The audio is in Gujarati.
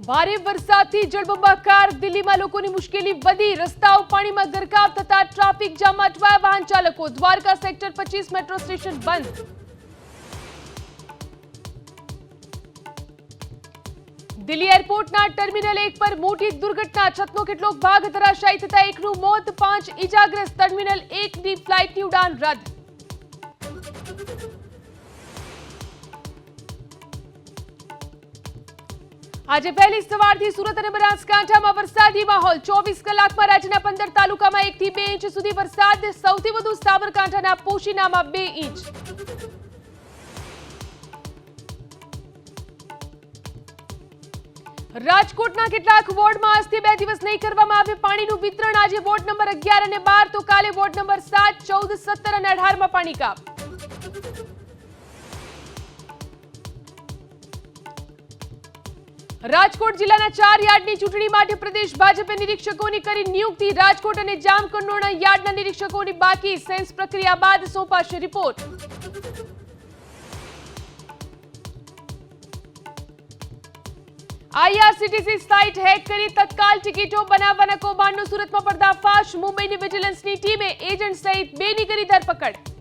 ભારે વરસાદથી જળબંબાકાર દિલ્હીમાં લોકોની મુશ્કેલી વધી રસ્તાઓ પાણીમાં ગરકાવ થતા ટ્રાફિક જામમાં અટવાયા વાહન ચાલકો દ્વારકા સેક્ટર 25 મેટ્રો સ્ટેશન બંધ દિલ્હી એરપોર્ટના ટર્મિનલ 1 પર મોટી દુર્ઘટના છતનો કેટલોક ભાગ ધરાશાયી થતા એકનું મોત 5 ઇજાગ્રસ્ત ટર્મિનલ 1 ની ફ્લાઇટની ઉડાન રદ આજે પહેલી સવારથી સુરત અને બનાસકાંઠામાં વરસાદી માહોલ 24 કલાકમાં રાજ્યના 15 તાલુકામાં 1 થી 2 ઇંચ સુધી વરસાદ સૌથી વધુ સાબરકાંઠાના પોશીનામાં 2 ઇંચ રાજકોટના કેટલાક વોર્ડમાં આજથી 2 દિવસ નહીં કરવામાં આવે પાણીનું વિતરણ આજે વોર્ડ નંબર 11 અને 12 તો કાલે વોર્ડ નંબર 7, 14, 17 અને 18 માં પાણી કાપ રાજકોટ જિલ્લાના 4 યાર્ડની ચૂંટણી માટે પ્રદેશ ભાજપે નિરીક્ષકોની કરી નિયુક્તિ રાજકોટ અને જામકંડોરણા યાર્ડના નિરીક્ષકોની બાકી સેન્સ પ્રક્રિયા બાદ સોંપાશે રિપોર્ટ આઈઆરસીટીસી સાઇટ હેક કરી તત્કાલ ટિકિટો બનાવવાના કૌભાંડનો સુરતમાં પર્દાફાશ મુંબઈની વિજિલન્સની ટીમે એજન્ટ સહિત 2ની કરી ધરપકડ